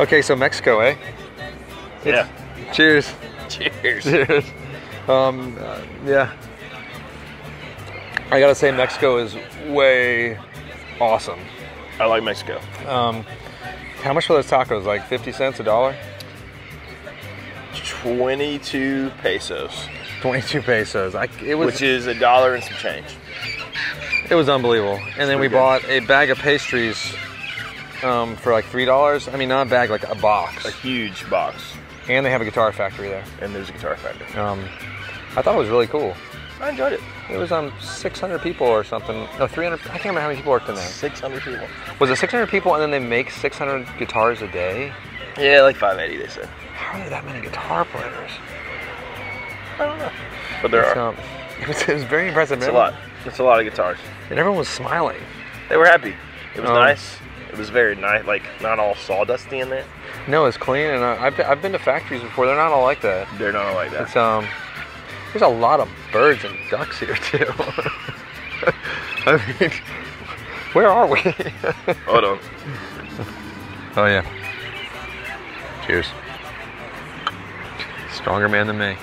Okay, so Mexico, eh? Yeah. Cheers. Cheers. Cheers. Yeah. I gotta say, Mexico is way awesome. I like Mexico. How much for those tacos? Like 50 cents, $1? 22 pesos. 22 pesos. It was, which is $1 and some change. It was unbelievable. And then we bought a bag of pastries for like $3. I mean, not a bag, like a box. A huge box. And they have a guitar factory there. And there's a guitar factory. I thought it was really cool. I enjoyed it. It was 600 people or something. No, 300. I can't remember how many people worked in there. 600 people. Was it 600 people and then they make 600 guitars a day? Yeah, like 580 they said. How are there that many guitar players? I don't know. But there are. It was very impressive. It's a lot. It's a lot of guitars. And everyone was smiling. They were happy. It was nice. It was very nice, like not all sawdusty in there. No, it's clean, and I've been to factories before. They're not all like that. They're not all like that. It's there's a lot of birds and ducks here too. I mean, where are we? Hold on. Oh yeah. Cheers. Stronger man than me.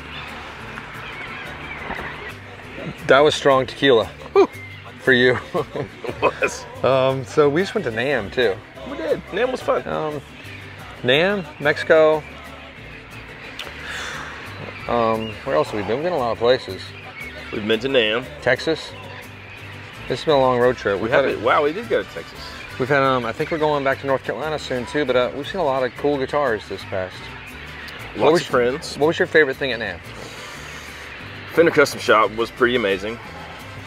That was strong tequila. Whew. For you. It was. So we just went to NAMM too. We did. NAMM was fun. NAMM, Mexico. Where else have we been? We've been a lot of places. We've been to NAMM. Texas. This has been a long road trip. Wow, we did go to Texas. We've had, I think we're going back to North Carolina soon too, but we've seen a lot of cool guitars this past. Lots of friends. What was your favorite thing at NAMM? Fender Custom Shop was pretty amazing.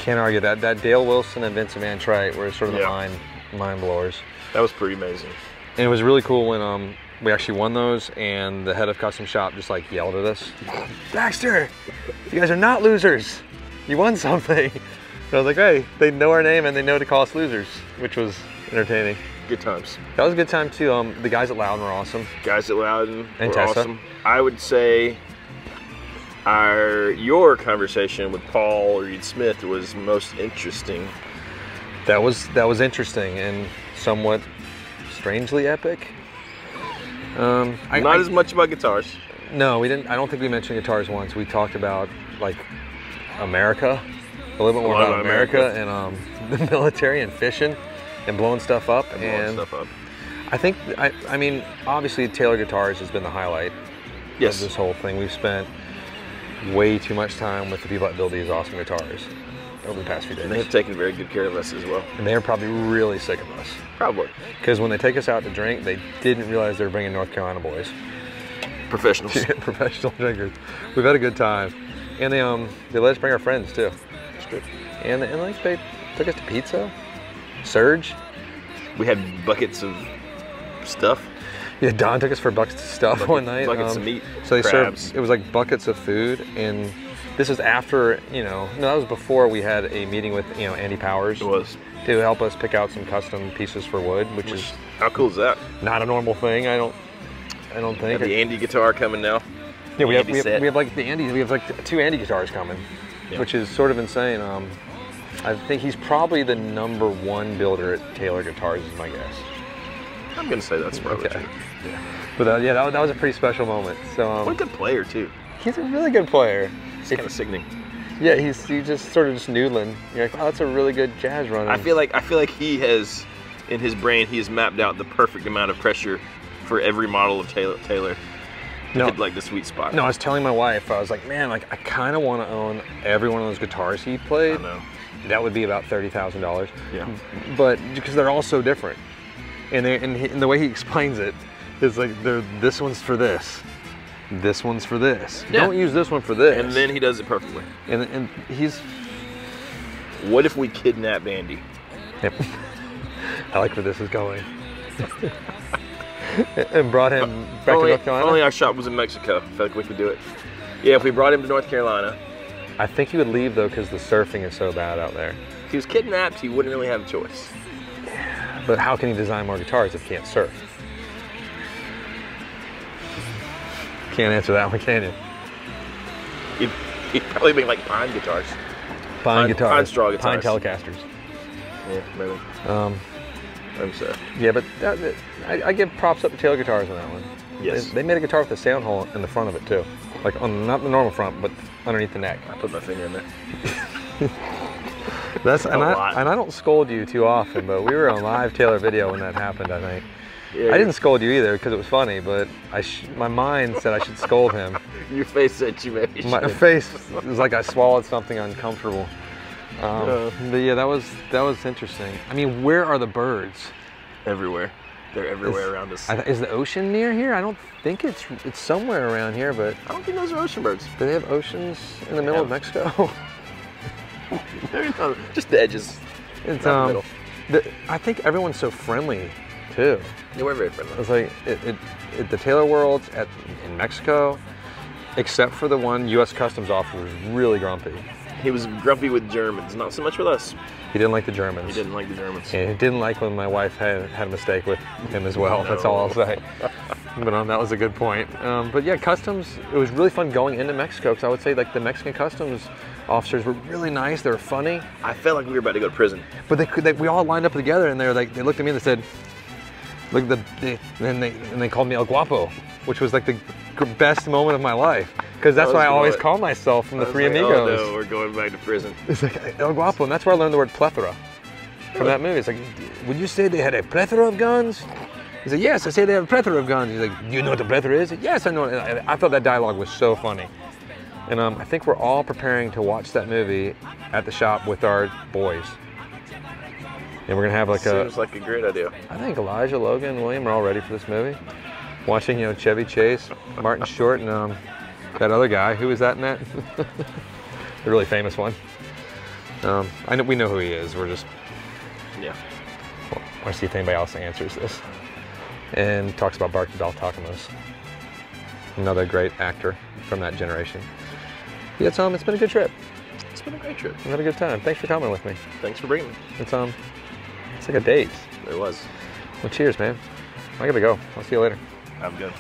Can't argue that. That Dale Wilson and Vincent Van Trite were sort of the mind blowers. That was pretty amazing. And it was really cool when we actually won those, and the head of Custom Shop just like yelled at us, "Baxter, you guys are not losers. You won something." And I was like, hey, they know our name and they know to call us losers, which was entertaining. Good times. That was a good time too. The guys at Loudon were awesome. Guys at Loudon and were Tessa. Awesome. I would say your conversation with Paul Reed Smith was most interesting. That was interesting and somewhat strangely epic. Not as much about guitars. No, we didn't. I don't think we mentioned guitars once. We talked about like America, a little bit more about America and the military and fishing and blowing stuff up. I think I mean obviously Taylor Guitars has been the highlight of this whole thing. We've spent way too much time with the people that build these awesome guitars over the past few days. And they've taken very good care of us as well. And they're probably really sick of us. Probably. Because when they take us out to drink, they didn't realize they were bringing North Carolina boys. Professionals. Professional drinkers. We've had a good time. And they let us bring our friends too. It's good. And like they took us to pizza, Surge. We had buckets of stuff. Yeah, Don took us for buckets of stuff one night. Buckets of meat, so they crabs. served, it was like buckets of food, and this is after, no, that was before we had a meeting with, Andy Powers. It was. To help us pick out some custom pieces for wood, which is how cool is that? Not a normal thing, I don't think. Have the Andy guitar coming now. Yeah, we have like the Andy, we have like 2 Andy guitars coming, which is sort of insane. I think he's probably the #1 builder at Taylor Guitars, is my guess. I'm gonna say that's probably true. Yeah. But that was a pretty special moment. So what a good player too. He's a really good player. It's kind of sickening. Yeah, he's just sort of just noodling. You're like, wow, that's a really good jazz run. I feel like he has, in his brain, he has mapped out the perfect amount of pressure for every model of Taylor. No, hit like the sweet spot. No, I was telling my wife, I was like, man, like I kind of want to own every one of those guitars he played. I know. That would be about $30,000. Yeah. But because they're all so different, and the way he explains it is like, this one's for this. This one's for this. Yeah. Don't use this one for this. And then he does it perfectly. And he's... What if we kidnap Andy? Yep. I like where this is going. And brought him back to North Carolina? Only our shop was in Mexico. I feel like we could do it. Yeah, if we brought him to North Carolina. I think he would leave though because the surfing is so bad out there. If he was kidnapped, he wouldn't really have a choice. Yeah, but how can he design more guitars if he can't surf? Can't answer that one, can you? He'd probably make like pine guitars. Pine guitars. Pine straw guitars. Pine Telecasters. Yeah, maybe. I'm sorry. Yeah, but I give props up to Taylor Guitars on that one. Yes. They made a guitar with a sound hole in the front of it too. Like on not the normal front, but underneath the neck. I put my finger in there. I don't scold you too often, but we were on live Taylor video when that happened, I think. Yeah, I didn't scold you either because it was funny, but my mind said I should scold him. Your face said you maybe should. My face was like I swallowed something uncomfortable. But yeah, that was interesting. I mean, where are the birds? Everywhere. They're everywhere around us. Is the ocean near here? I don't think it's somewhere around here, but I don't think those are ocean birds. Do they have oceans in the middle of Mexico? Just the edges. It's the middle. I think everyone's so friendly too. They were very friendly. It's like the Taylor Worlds in Mexico, except for the one U.S. Customs officer was really grumpy. He was grumpy with Germans, not so much with us. He didn't like the Germans. He didn't like the Germans. Yeah, he didn't like when my wife had a mistake with him as well. No. That's all I'll say. But that was a good point. But yeah, Customs, it was really fun going into Mexico because I would say like the Mexican Customs officers were really nice. They were funny. I felt like we were about to go to prison. But we all lined up together and they looked at me and they said, look, and they called me El Guapo, which was like the best moment of my life. Because that's what I always call myself from the Three Amigos. Oh no, we're going back to prison. It's like El Guapo, and that's where I learned the word plethora from that movie. It's like, would you say they had a plethora of guns? He said, yes, I say they have a plethora of guns. He's like, do you know what the plethora is? Yes, I know. I thought that dialogue was so funny. And I think we're all preparing to watch that movie at the shop with our boys. And we're gonna have like Seems like a great idea. I think Elijah, Logan, and William are all ready for this movie. Watching, Chevy Chase, Martin Short, and that other guy. Who was that in that? The really famous one. We know who he is. We're just I want to see if anybody else answers this. And talks about Bart Baltakamos, another great actor from that generation. Yeah, Tom, it's been a good trip. It's been a great trip. I had a good time. Thanks for coming with me. Thanks for bringing me. It's like a date. It was. Well, cheers, man. I gotta go. I'll see you later. I'm good.